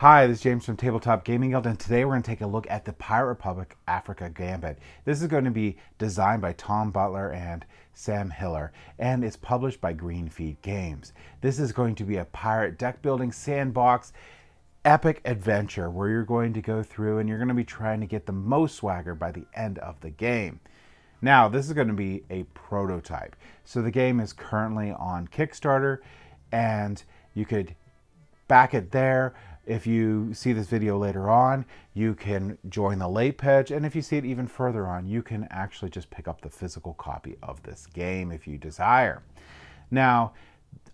Hi, this is James from Tabletop Gaming Guild, and today we're going to take a look at the Pirate Republic Africa Gambit. This is going to be designed by Tom Butler and Sam Hiller, and it's published by Green Feet Games. This is going to be a pirate deck building sandbox epic adventure where you're going to go through and you're going to be trying to get the most swagger by the end of the game. Now, this is going to be a prototype. So the game is currently on Kickstarter, and you could back it there. If you see this video later on, you can join the late pledge, and if you see it even further on, you can actually just pick up the physical copy of this game if you desire. Now,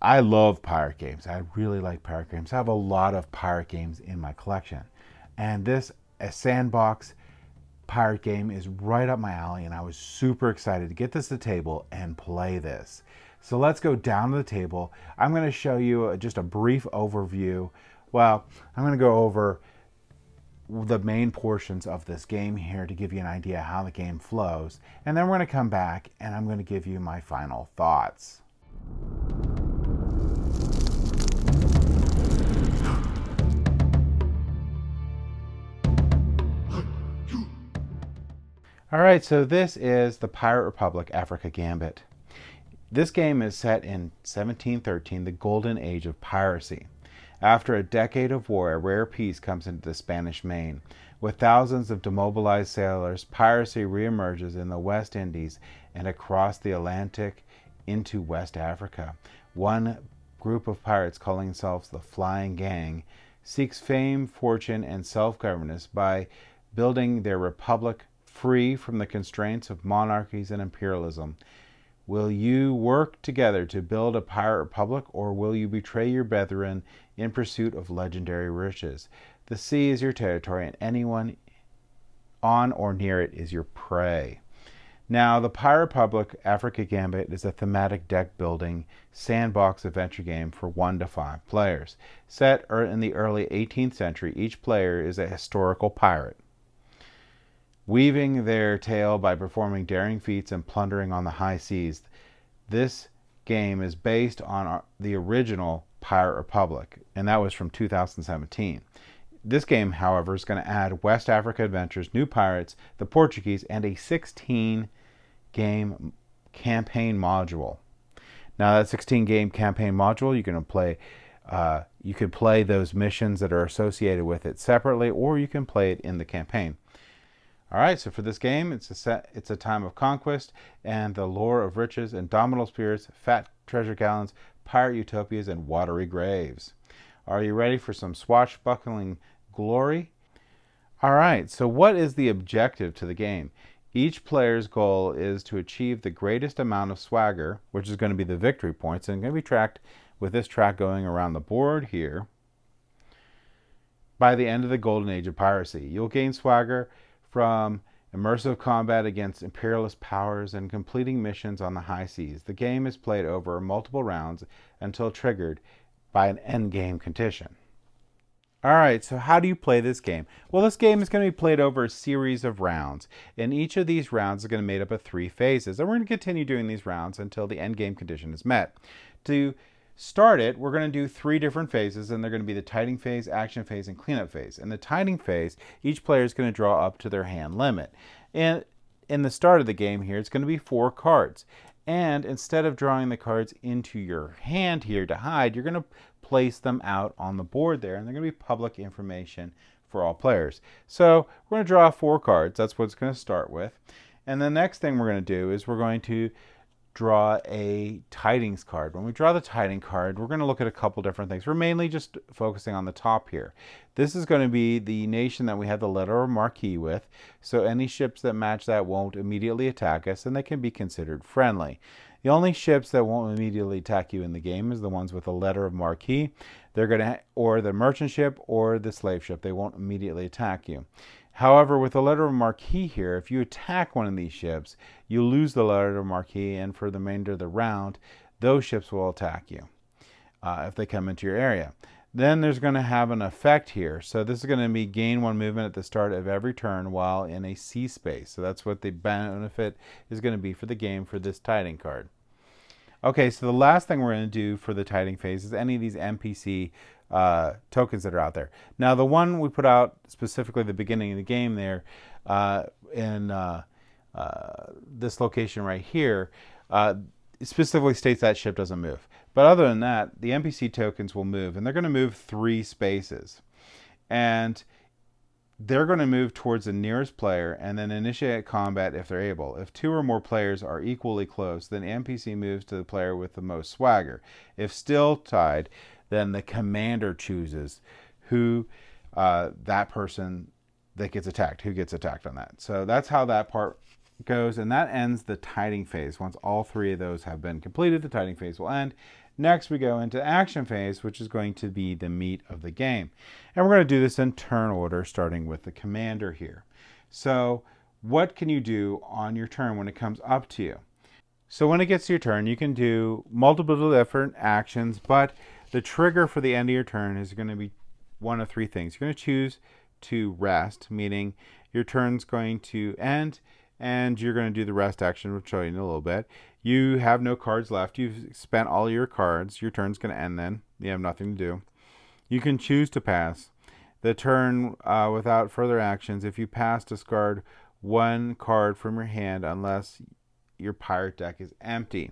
I love pirate games. I really like pirate games. I have a lot of pirate games in my collection, and this a sandbox pirate game is right up my alley, and I was super excited to get this to the table and play this. So let's go down to the table. I'm going to show you just a brief overview. Well, I'm going to go over the main portions of this game here to give you an idea how the game flows. And then we're going to come back and I'm going to give you my final thoughts. All right, so this is the Pirate Republic Africa Gambit. This game is set in 1713, the golden age of piracy. After a decade of war, a rare peace comes into the Spanish Main. With thousands of demobilized sailors, piracy reemerges in the West Indies and across the Atlantic into West Africa. One group of pirates, calling themselves the Flying Gang, seeks fame, fortune, and self-governance by building their republic free from the constraints of monarchies and imperialism. Will you work together to build a pirate republic, or will you betray your brethren in pursuit of legendary riches? The sea is your territory, and anyone on or near it is your prey. Now, the Pirate Republic Africa Gambit is a thematic deck building sandbox adventure game for 1 to 5 players. Set in the early 18th century, each player is a historical pirate, weaving their tale by performing daring feats and plundering on the high seas. This game is based on the original Pirate Republic, and that was from 2017. This game, however, is going to add West Africa adventures, new pirates, the Portuguese, and a 16-game campaign module. Now, that 16-game campaign module, you can play those missions that are associated with it separately, or you can play it in the campaign. All right, so for this game, it's a time of conquest and the lure of riches, indomitable spirits, fat treasure gallons, pirate utopias, and watery graves. Are you ready for some swashbuckling glory? All right, so what is the objective to the game? Each player's goal is to achieve the greatest amount of swagger, which is going to be the victory points, and going to be tracked with this track going around the board here. By the end of the golden age of piracy, you'll gain swagger from immersive combat against imperialist powers and completing missions on the high seas. The game is played over multiple rounds until triggered by an endgame condition. Alright, so how do you play this game? Well, this game is going to be played over a series of rounds, and each of these rounds is going to be made up of 3 phases, and we're going to continue doing these rounds until the endgame condition is met. To start it, we're going to do 3 different phases, and they're going to be the tiding phase, action phase, and cleanup phase. In the tiding phase, each player is going to draw up to their hand limit. And in the start of the game here, it's going to be 4 cards. And instead of drawing the cards into your hand here to hide, you're going to place them out on the board there, and they're going to be public information for all players. So we're going to draw 4 cards. That's what it's going to start with. And the next thing we're going to do is we're going to draw a tidings card. When we draw the tiding card, we're going to look at a couple different things. We're mainly just focusing on the top here. This is going to be the nation that we have the letter of marquee with, so any ships that match that won't immediately attack us, and they can be considered friendly. The only ships that won't immediately attack you in the game is the ones with a letter of marquee. They're going to, or the merchant ship or the slave ship. They won't immediately attack you. However, with the letter of marquee here, if you attack one of these ships, you lose the letter of marquee, and for the remainder of the round, those ships will attack you if they come into your area. Then there's going to have an effect here. So this is going to be gain 1 movement at the start of every turn while in a sea space. So that's what the benefit is going to be for the game for this tiding card. Okay, so the last thing we're going to do for the tiding phase is any of these NPC tokens that are out there. Now, the one we put out specifically at the beginning of the game there, in this location right here, it specifically states that ship doesn't move. But other than that, the NPC tokens will move, and they're going to move 3 spaces. And they're going to move towards the nearest player and then initiate combat if they're able. If 2 or more players are equally close, then the NPC moves to the player with the most swagger. If still tied, then the commander chooses who that person that gets attacked, who gets attacked on that. So that's how that part goes, and that ends the tiding phase. Once all 3 of those have been completed, the tiding phase will end. Next, we go into action phase, which is going to be the meat of the game. And we're going to do this in turn order, starting with the commander here. So what can you do on your turn when it comes up to you? So when it gets to your turn, you can do multiple different actions, but the trigger for the end of your turn is going to be one of 3 things. You're going to choose to rest, meaning your turn's going to end, and you're going to do the rest action, which I'll show you in a little bit. You have no cards left. You've spent all your cards. Your turn's going to end then. You have nothing to do. You can choose to pass. The turn without further actions. If you pass, discard 1 card from your hand unless your pirate deck is empty.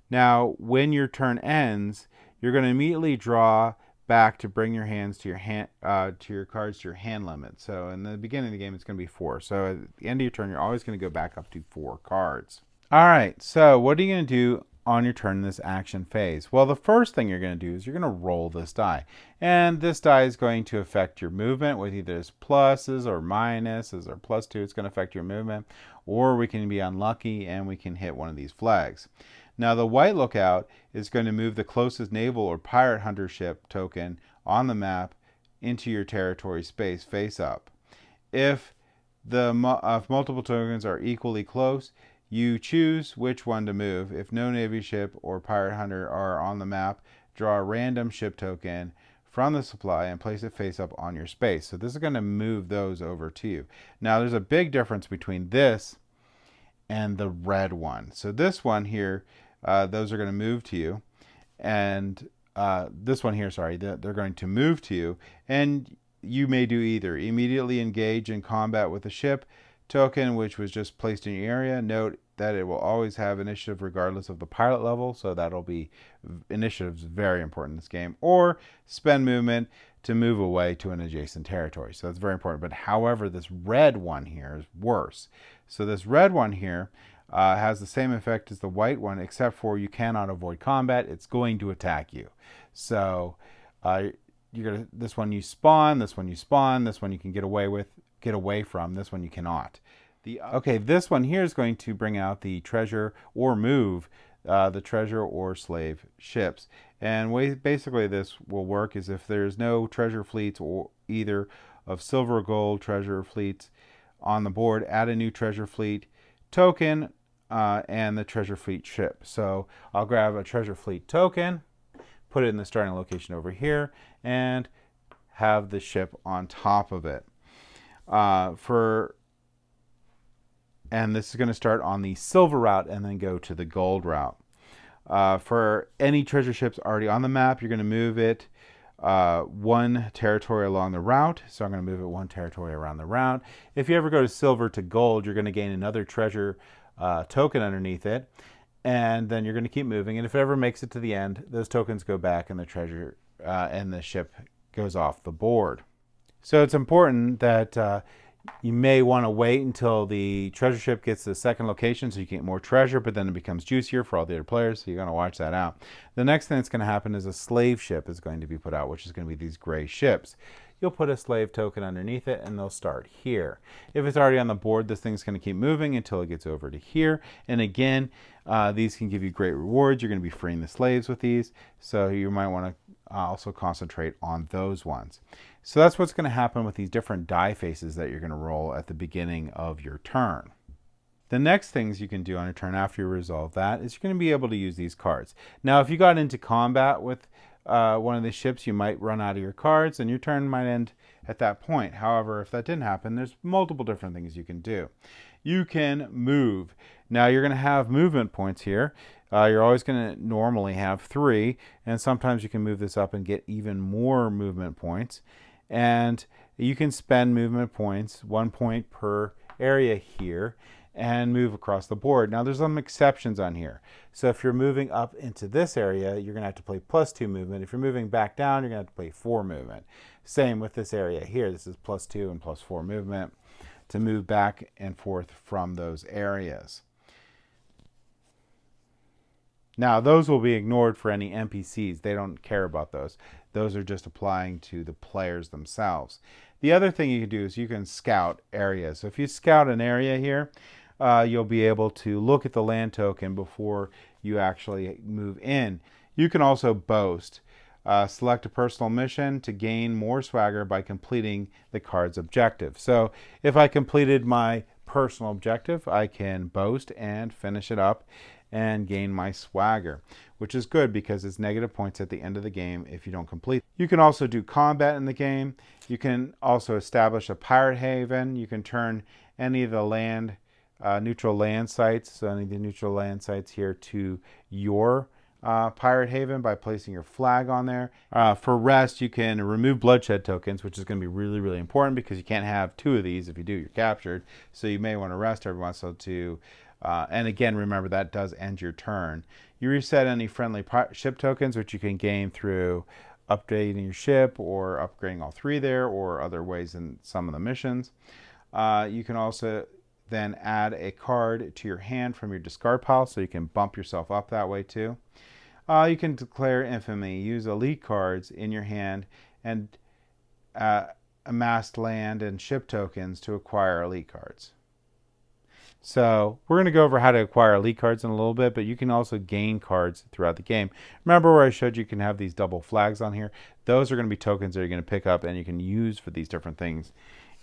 Now, when your turn ends, you're going to immediately draw back to bring your hands to your cards to your hand limit. So in the beginning of the game, it's going to be 4. So at the end of your turn, you're always going to go back up to 4 cards. All right. So what are you going to do on your turn in this action phase? Well, the first thing you're going to do is you're going to roll this die, and this die is going to affect your movement with either pluses or minuses or +2. It's going to affect your movement, or we can be unlucky and we can hit one of these flags. Now, the white lookout is going to move the closest naval or pirate hunter ship token on the map into your territory space face up. If multiple tokens are equally close, you choose which one to move. If no navy ship or pirate hunter are on the map, draw a random ship token from the supply and place it face up on your space. So this is going to move those over to you. Now, there's a big difference between this and the red one. So this one here, those are going to move to you, and this one here, sorry, they're going to move to you, and you may do either. Immediately engage in combat with a ship token which was just placed in your area. Note that it will always have initiative regardless of the pilot level, so that'll be, initiative's very important in this game. Or spend movement to move away to an adjacent territory. So that's very important. But however, this red one here is worse. So this red one here has the same effect as the white one, except for you cannot avoid combat. It's going to attack you. So this one you spawn, this one you spawn, this one you can get away from, this one you cannot. This one here is going to bring out the treasure or move the treasure or slave ships. And basically this will work is if there's no treasure fleets or either of silver or gold treasure fleets on the board, add a new treasure fleet token and the treasure fleet ship. So I'll grab a treasure fleet token, put it in the starting location over here, and have the ship on top of it. And this is going to start on the silver route and then go to the gold route. For any treasure ships already on the map, you're going to move it 1 territory along the route. So I'm going to move it 1 territory around the route. If you ever go to silver to gold, you're going to gain another treasure token underneath it. And then you're going to keep moving. And if it ever makes it to the end, those tokens go back and the treasure and the ship goes off the board. So it's important that you may want to wait until the treasure ship gets to the second location so you can get more treasure, but then it becomes juicier for all the other players, so you're going to watch that out. The next thing that's going to happen is a slave ship is going to be put out, which is going to be these gray ships. You'll put a slave token underneath it, and they'll start here. If it's already on the board, this thing's going to keep moving until it gets over to here. And again, these can give you great rewards. You're going to be freeing the slaves with these, so you might want to also concentrate on those ones. So that's what's going to happen with these different die faces that you're going to roll at the beginning of your turn. The next things you can do on your turn after you resolve that is you're going to be able to use these cards. Now, if you got into combat with one of the ships, you might run out of your cards and your turn might end at that point. However, if that didn't happen, there's multiple different things you can do. You can move. Now, you're going to have movement points here. You're always going to normally have 3, and sometimes you can move this up and get even more movement points. And you can spend movement points, 1 point per area here, and move across the board. Now there's some exceptions on here. So if you're moving up into this area, you're going to have to play +2 movement. If you're moving back down, you're going to have to play 4 movement. Same with this area here. This is +2 and +4 movement to move back and forth from those areas. Now, those will be ignored for any NPCs. They don't care about those. Those are just applying to the players themselves. The other thing you can do is you can scout areas. So if you scout an area here, you'll be able to look at the land token before you actually move in. You can also boast. Select a personal mission to gain more swagger by completing the card's objective. So if I completed my personal objective, I can boast and finish it up and gain my swagger, which is good because it's negative points at the end of the game if you don't complete. You can also do combat in the game. You can also establish a pirate haven. You can turn any of the neutral land sites, so any of the neutral land sites here, to your pirate haven by placing your flag on there. For rest, you can remove bloodshed tokens, which is going to be really, really important because you can't have 2 of these. If you do, you're captured. So you may want to rest every once in a while to and again, remember that does end your turn. You reset any friendly ship tokens, which you can gain through updating your ship or upgrading all 3 there, or other ways in some of the missions. You can also then add a card to your hand from your discard pile, so you can bump yourself up that way too. You can declare infamy. Use elite cards in your hand and amassed land and ship tokens to acquire elite cards. So we're going to go over how to acquire elite cards in a little bit, but you can also gain cards throughout the game. Remember where I showed you can have these double flags on here? Those are going to be tokens that you're going to pick up and you can use for these different things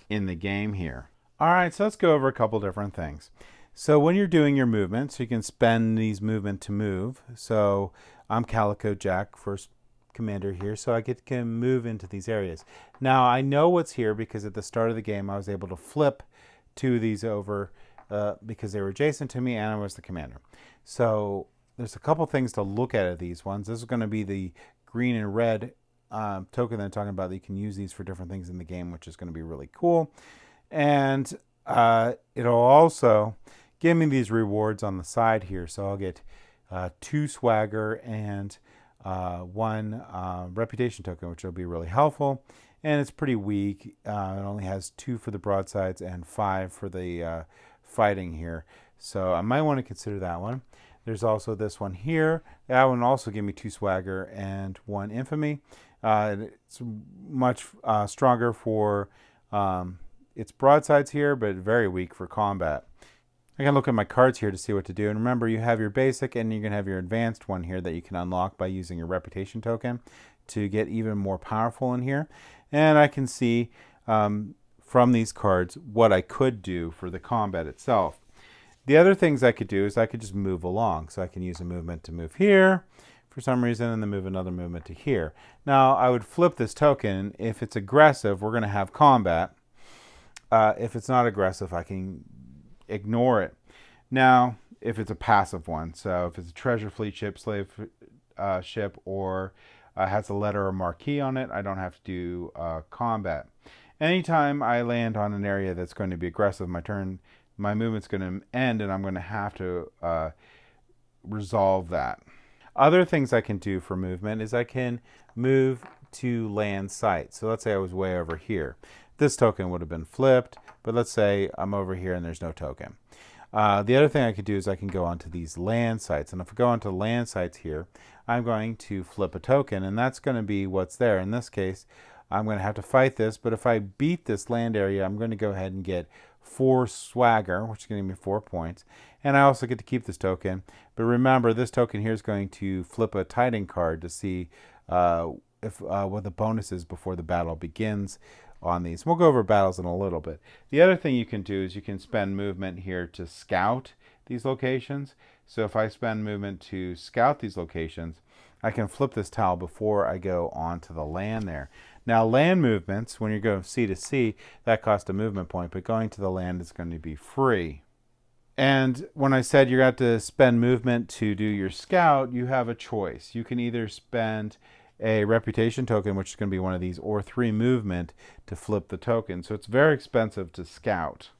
in the game here. All right, so let's go over a couple different things. So when you're doing your movement, so you can spend these movement to move. So I'm Calico Jack, first commander here, so I can move into these areas. Now I know what's here because at the start of the game I was able to flip 2 of these over because they were adjacent to me and I was the commander. So there's a couple things to look at these ones. This is going to be the green and red token that I'm talking about. You can use these for different things in the game, which is going to be really cool. And it'll also give me these rewards on the side here. So I'll get 2 swagger and 1 reputation token, which will be really helpful. And it's pretty weak. It only has 2 for the broadsides and 5 for the fighting here. So I might want to consider that one. There's also this one here. That one also gave me 2 swagger and 1 infamy. It's much stronger for its broadsides here, but very weak for combat. I can look at my cards here to see what to do. And remember, you have your basic and you can have your advanced one here that you can unlock by using your reputation token to get even more powerful in here. And I can see from these cards what I could do for the combat itself. The other things I could do is I could just move along. So I can use a movement to move here for some reason and then move another movement to here. Now I would flip this token. If it's aggressive, we're going to have combat. If it's not aggressive, I can ignore it. Now, if it's a passive one, so if it's a treasure fleet ship, slave ship, or has a letter or marquee on it, I don't have to do combat. Anytime I land on an area that's going to be aggressive, my movement's going to end and I'm going to have to resolve that. Other things I can do for movement is I can move to land sites. So let's say I was way over here. This token would have been flipped, but let's say I'm over here and there's no token. The other thing I could do is I can go onto these land sites. And if I go onto land sites here, I'm going to flip a token, and that's going to be what's there. In this case, I'm going to have to fight this, but if I beat this land area, I'm going to go ahead and get 4 swagger, which is going to give me 4 points. And I also get to keep this token. But remember, this token here is going to flip a Titan card to see what the bonus is before the battle begins on these. We'll go over battles in a little bit. The other thing you can do is you can spend movement here to scout these locations. So if I spend movement to scout these locations, I can flip this tile before I go onto the land there. Now land movements, when you go sea to sea, that costs a movement point, but going to the land is going to be free. And when I said you got to spend movement to do your scout, you have a choice. You can either spend a reputation token, which is going to be one of these, or 3 movement to flip the token. So it's very expensive to scout.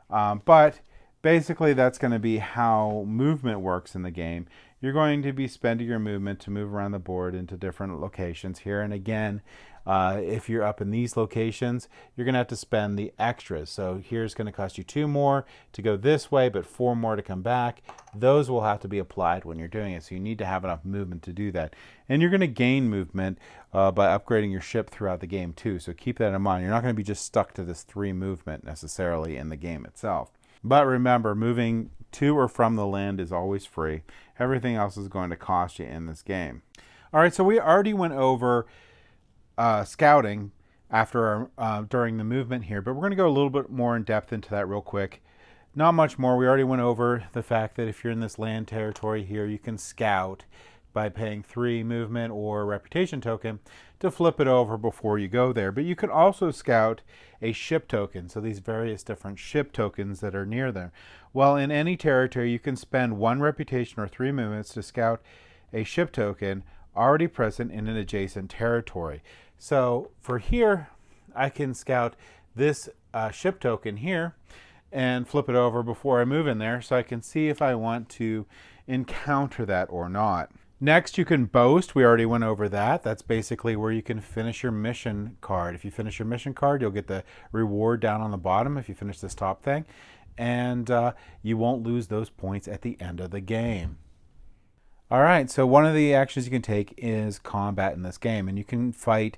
But basically, that's going to be how movement works in the game. You're going to be spending your movement to move around the board into different locations here. And again, if you're up in these locations, you're going to have to spend the extras. So here's going to cost you 2 more to go this way, but 4 more to come back. Those will have to be applied when you're doing it. So you need to have enough movement to do that. And you're going to gain movement by upgrading your ship throughout the game too. So keep that in mind. You're not going to be just stuck to this 3 movement necessarily in the game itself. But remember, moving to or from the land is always free. Everything else is going to cost you in this game. All right, so we already went over scouting after during the movement here, but we're going to go a little bit more in depth into that real quick. Not much more. We already went over the fact that if you're in this land territory here, you can scout by paying 3 movement or reputation token to flip it over before you go there. But you could also scout a ship token, so these various different ship tokens that are near there. Well, in any territory, you can spend 1 reputation or 3 movements to scout a ship token already present in an adjacent territory. So for here, I can scout this ship token here and flip it over before I move in there so I can see if I want to encounter that or not. Next, you can boast. We already went over that. That's basically where you can finish your mission card. If you finish your mission card, you'll get the reward down on the bottom if you finish this top thing. And you won't lose those points at the end of the game. All right, so one of the actions you can take is combat in this game. And you can fight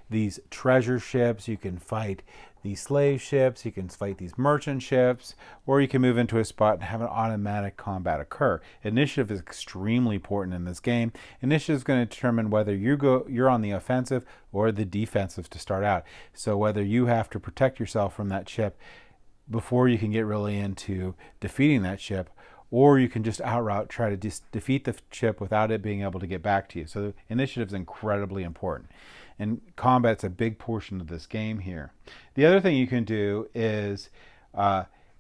these treasure ships. You can fight these slave ships, you can fight these merchant ships, or you can move into a spot and have an automatic combat occur. Initiative is extremely important in this game. Initiative is going to determine whether you're on the offensive or the defensive to start out. So whether you have to protect yourself from that ship before you can get really into defeating that ship, or you can just outright try to defeat the ship without it being able to get back to you. So initiative is incredibly important. And combat's a big portion of this game here. The other thing you can do is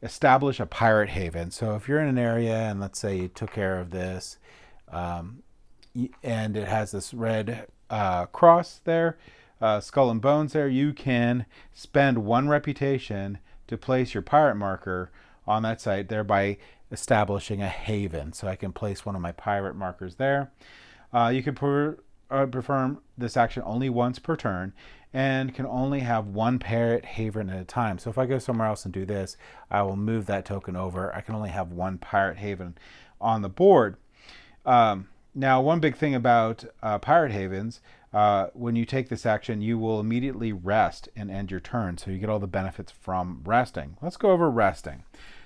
establish a pirate haven. So if you're in an area and let's say you took care of this and it has this red cross there, skull and bones there, you can spend 1 reputation to place your pirate marker on that site, thereby establishing a haven. So I can place one of my pirate markers there. You can perform this action only once per turn and can only have 1 pirate haven at a time. So if I go somewhere else and do this, I will move that token over. I can only have 1 pirate haven on the board. Now, one big thing about pirate havens, when you take this action, you will immediately rest and end your turn. So you get all the benefits from resting. Let's go over resting.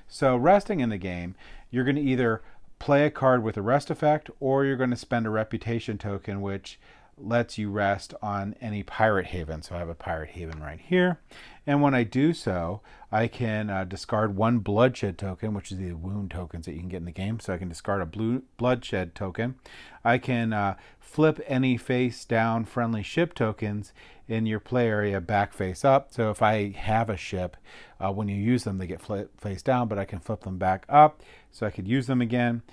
So resting in the game, you're going to either play a card with a rest effect, or you're going to spend a reputation token which lets you rest on any pirate haven. So I have a pirate haven right here, and when I do so, I can discard 1 bloodshed token, which is the wound tokens that you can get in the game. So I can discard a bloodshed token. I can flip any face down friendly ship tokens in your play area back face up. So if I have a ship, when you use them, they get face down, but I can flip them back up so I could use them again.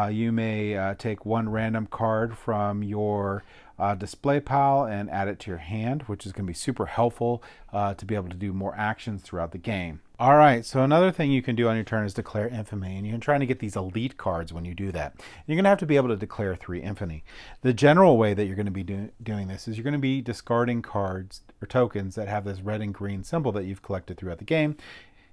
You may take 1 random card from your display pile and add it to your hand, which is going to be super helpful to be able to do more actions throughout the game. All right, so another thing you can do on your turn is declare infamy, and you're trying to get these elite cards when you do that. You're going to have to be able to declare 3 infamy. The general way that you're going to be doing this is you're going to be discarding cards or tokens that have this red and green symbol that you've collected throughout the game.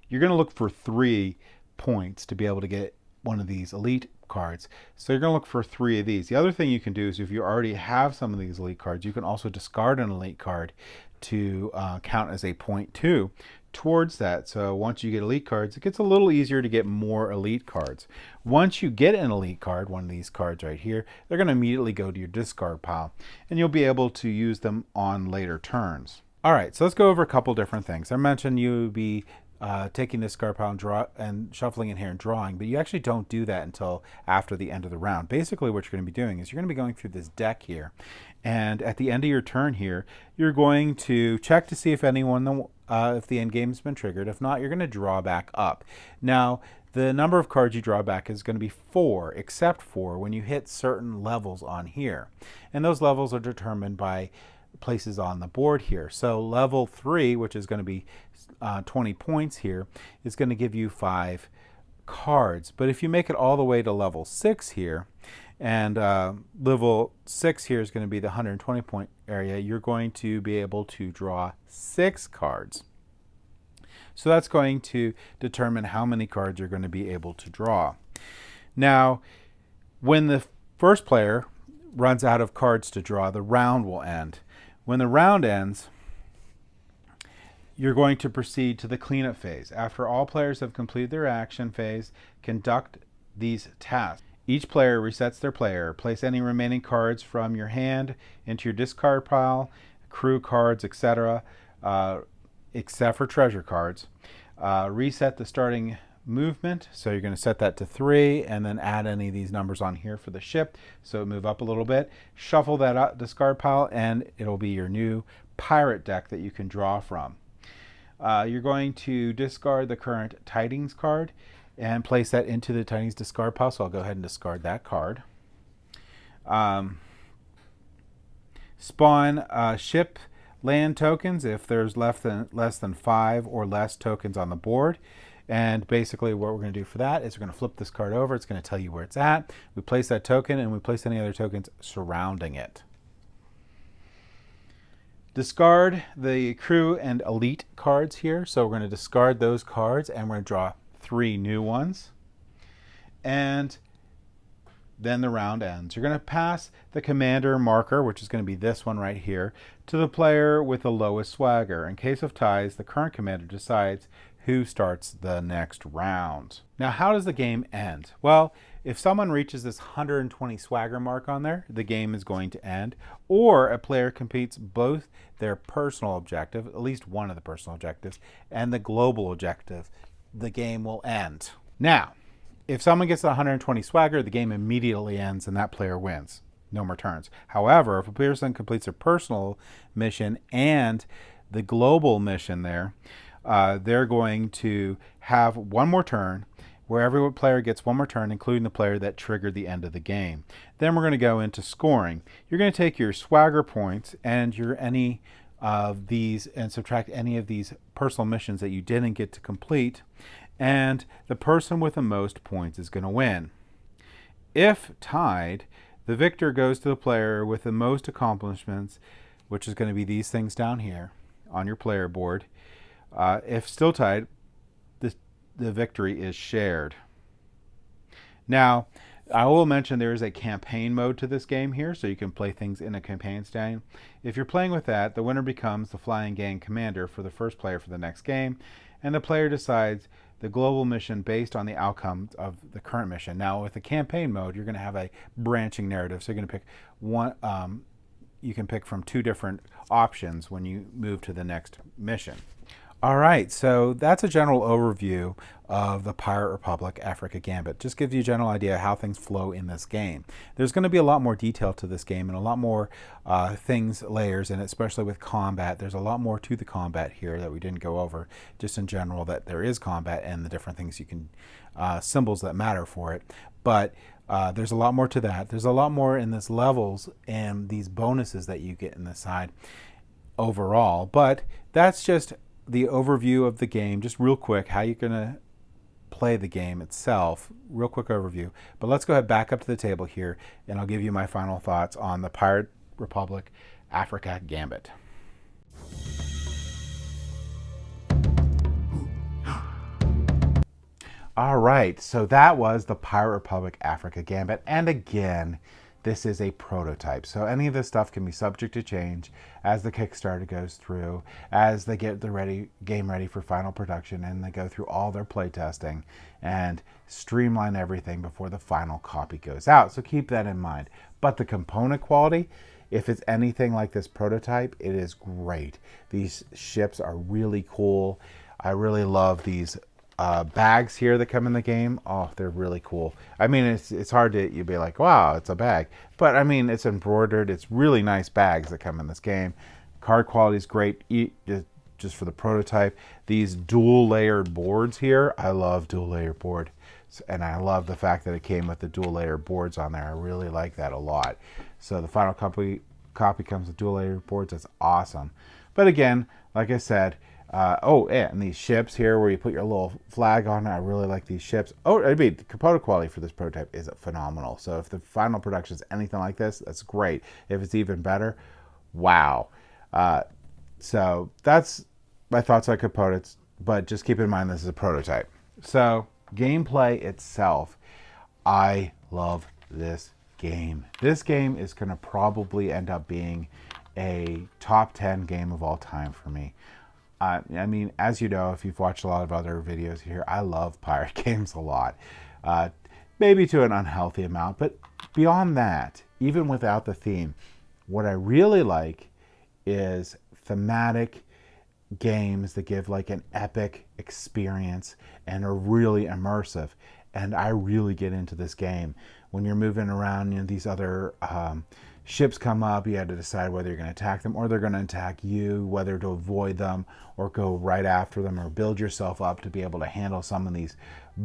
You're going to look for 3 points to be able to get one of these elite cards. So you're going to look for 3 of these. The other thing you can do is if you already have some of these elite cards, you can also discard an elite card to count as a point 2 towards that. So once you get elite cards, it gets a little easier to get more elite cards. Once you get an elite card, one of these cards right here, they're going to immediately go to your discard pile, and you'll be able to use them on later turns. All right, so let's go over a couple different things. I mentioned you'd be taking this discard pile and shuffling in here and drawing, but you actually don't do that until after the end of the round. Basically what you're going to be doing is you're going to be going through this deck here, and at the end of your turn here, you're going to check to see if if the end game's been triggered. If not, you're going to draw back up. Now, the number of cards you draw back is going to be 4, except for when you hit certain levels on here. And those levels are determined by places on the board here. So level 3, which is going to be 20 points here, is going to give you 5 cards. But if you make it all the way to level 6 here, and level 6 here is going to be the 120 point area, you're going to be able to draw 6 cards. So that's going to determine how many cards you're going to be able to draw. Now, when the first player runs out of cards to draw, the round will end. When the round ends, you're going to proceed to the cleanup phase. After all players have completed their action phase, conduct these tasks. Each player resets their player. Place any remaining cards from your hand into your discard pile, crew cards, etc., except for treasure cards. Reset the starting movement, so you're going to set that to 3 and then add any of these numbers on here for the ship, so move up a little bit. Shuffle that discard pile and it'll be your new pirate deck that you can draw from. You're going to discard the current tidings card and place that into the tidings discard pile, so I'll go ahead and discard that card. Spawn ship land tokens if there's less than 5 or less tokens on the board. And basically what we're going to do for that is we're going to flip this card over. It's going to tell you where it's at. We place that token and we place any other tokens surrounding it. Discard the crew and elite cards here. So we're going to discard those cards and we're going to draw 3 new ones. And then the round ends. You're going to pass the commander marker, which is going to be this one right here, to the player with the lowest swagger. In case of ties, the current commander decides who starts the next round. Now, how does the game end? Well, if someone reaches this 120 swagger mark on there, the game is going to end. Or a player completes both their personal objective, at least one of the personal objectives, and the global objective, the game will end. Now, if someone gets 120 swagger, the game immediately ends and that player wins. No more turns. However, if a person completes their personal mission and the global mission there, they're going to have one more turn where every player gets one more turn, including the player that triggered the end of the game. Then we're going to go into scoring. You're going to take your swagger points and your any of these and subtract any of these personal missions that you didn't get to complete, and the person with the most points is going to win. If tied, the victor goes to the player with the most accomplishments, which is going to be these things down here on your player board. If still tied, the victory is shared. Now, I will mention there is a campaign mode to this game here, so you can play things in a campaign style. If you're playing with that, the winner becomes the flying gang commander for the first player for the next game, and the player decides the global mission based on the outcomes of the current mission. Now, with the campaign mode, you're going to have a branching narrative, so you're going to pick one. You can pick from 2 different options when you move to the next mission. All right, so that's a general overview of the Pirate Republic Africa Gambit. Just gives you a general idea how things flow in this game. There's going to be a lot more detail to this game and a lot more layers in it, especially with combat. There's a lot more to the combat here that we didn't go over, just in general, that there is combat and the different things you can, symbols that matter for it. But there's a lot more to that. There's a lot more in this levels and these bonuses that you get in the side overall. But that's just the overview of the game, just real quick, how you're going to play the game itself. Real quick overview. But let's go ahead back up to the table here, and I'll give you my final thoughts on the Pirate Republic Africa Gambit. All right, so that was the Pirate Republic Africa Gambit, and again, this is a prototype, so any of this stuff can be subject to change as the Kickstarter goes through, as they get the game ready for final production, and they go through all their play testing and streamline everything before the final copy goes out. So keep that in mind. But the component quality, if it's anything like this prototype, it is great. These ships are really cool. I really love these bags here that come in the game. Oh, they're really cool. I mean, it's hard to, you'd be like, wow, it's a bag, but I mean, it's embroidered. It's really nice bags that come in this game. Card quality is great. just for the prototype. These dual layered boards here, I love dual layer board. And I love the fact that it came with the dual layer boards on there. I really like that a lot. So the final copy comes with dual layer boards. That's awesome. But again, like I said, oh, yeah, and these ships here where you put your little flag on it, I really like these ships. Oh, I mean, the component quality for this prototype is phenomenal. So if the final production is anything like this, that's great. If it's even better, wow. So that's my thoughts on components, but just keep in mind this is a prototype. So gameplay itself, I love this game. This game is going to probably end up being a top 10 game of all time for me. I mean, as you know, if you've watched a lot of other videos here, I love pirate games a lot. Maybe to an unhealthy amount, but beyond that, even without the theme, what I really like is thematic games that give like an epic experience and are really immersive. And I really get into this game. When you're moving around, you know, these other ships come up, you have to decide whether you're going to attack them or they're going to attack you, whether to avoid them or go right after them, or build yourself up to be able to handle some of these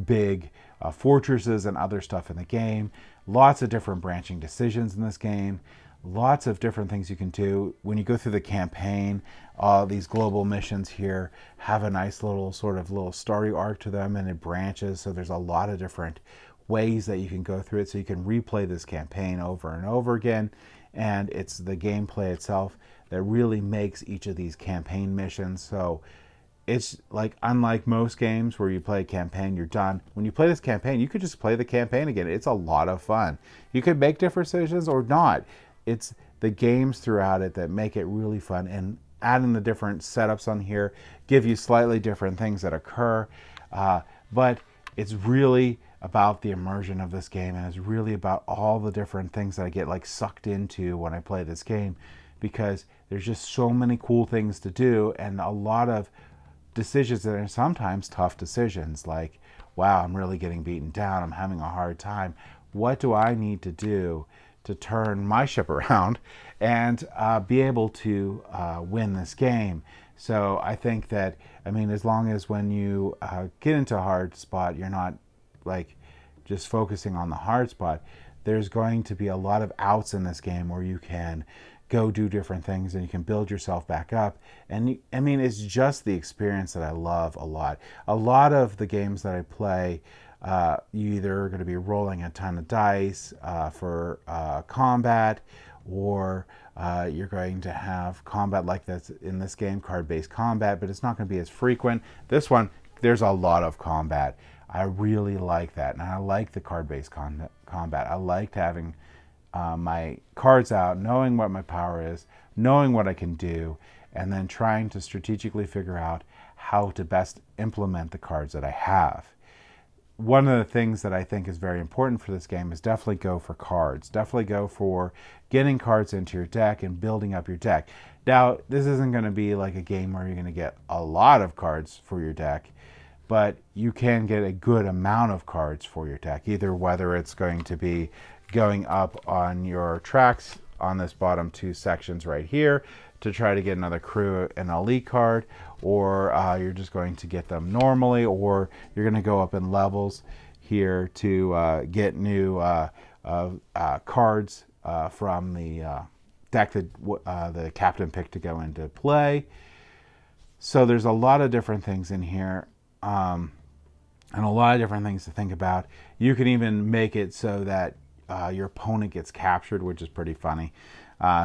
big fortresses and other stuff in the game. Lots of different branching decisions in this game. Lots of different things you can do. When you go through the campaign, these global missions here have a nice little sort of little story arc to them, and it branches. So there's a lot of different ways that you can go through it. So you can replay this campaign over and over again. And it's the gameplay itself that really makes each of these campaign missions. So it's like, unlike most games where you play a campaign, you're done. When you play this campaign, you could just play the campaign again. It's a lot of fun. You could make different decisions or not. It's the games throughout it that make it really fun, and adding the different setups on here give you slightly different things that occur. But it's really about the immersion of this game, and it's really about all the different things that I get like sucked into when I play this game, because there's just so many cool things to do and a lot of decisions that are sometimes tough decisions, like, wow, I'm really getting beaten down, I'm having a hard time. What do I need to do to turn my ship around and be able to win this game? So I think that, I mean, as long as when you get into a hard spot, you're not like just focusing on the hard spot, there's going to be a lot of outs in this game where you can go do different things and you can build yourself back up. And I mean, it's just the experience that I love a lot. A lot of the games that I play, you either are going to be rolling a ton of dice for combat, or you're going to have combat like that's in this game, card-based combat, but it's not going to be as frequent. This one, there's a lot of combat. I really like that, and I like the card-based combat. I liked having my cards out, knowing what my power is, knowing what I can do, and then trying to strategically figure out how to best implement the cards that I have. One of the things that I think is very important for this game is definitely go for cards. Definitely go for getting cards into your deck and building up your deck. Now, this isn't going to be like a game where you're going to get a lot of cards for your deck, but you can get a good amount of cards for your deck, either whether it's going to be going up on your tracks on this bottom two sections right here to try to get another crew and elite card, or you're just going to get them normally, or you're going to go up in levels here to get new cards from the deck that the captain picked to go into play. So there's a lot of different things in here, and a lot of different things to think about. You can even make it so that your opponent gets captured, which is pretty funny.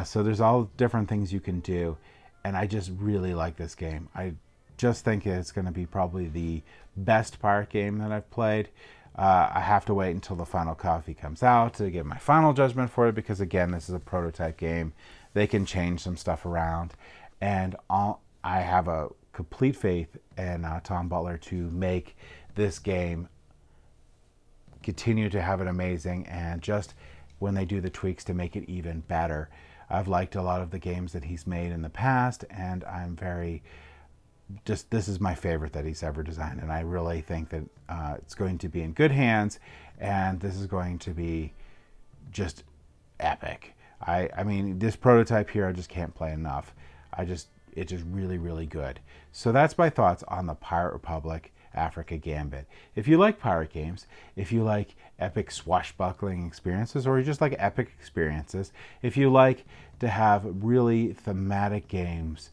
So there's all different things you can do, and I just really like this game. I just think it's going to be probably the best pirate game that I've played. I have to wait until the final copy comes out to get my final judgment for it, because again, this is a prototype game. They can change some stuff around, and I have a complete faith in Tom Butler to make this game continue to have it amazing, and just when they do the tweaks to make it even better. I've liked a lot of the games that he's made in the past, and I'm very this is my favorite that he's ever designed, and I really think that it's going to be in good hands, and this is going to be just epic. I mean, this prototype here, I just can't play enough. it's just really, really good. So that's my thoughts on the Pirate Republic Africa Gambit. If you like pirate games, if you like epic swashbuckling experiences, or you just like epic experiences, if you like to have really thematic games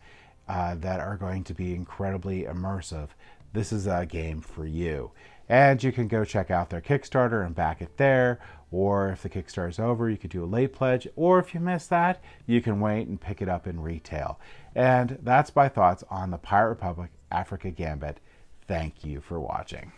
that are going to be incredibly immersive, this is a game for you. And you can go check out their Kickstarter and back it there. Or if the Kickstarter is over, you could do a late pledge. Or if you miss that, you can wait and pick it up in retail. And that's my thoughts on the Pirate Republic Africa Gambit. Thank you for watching.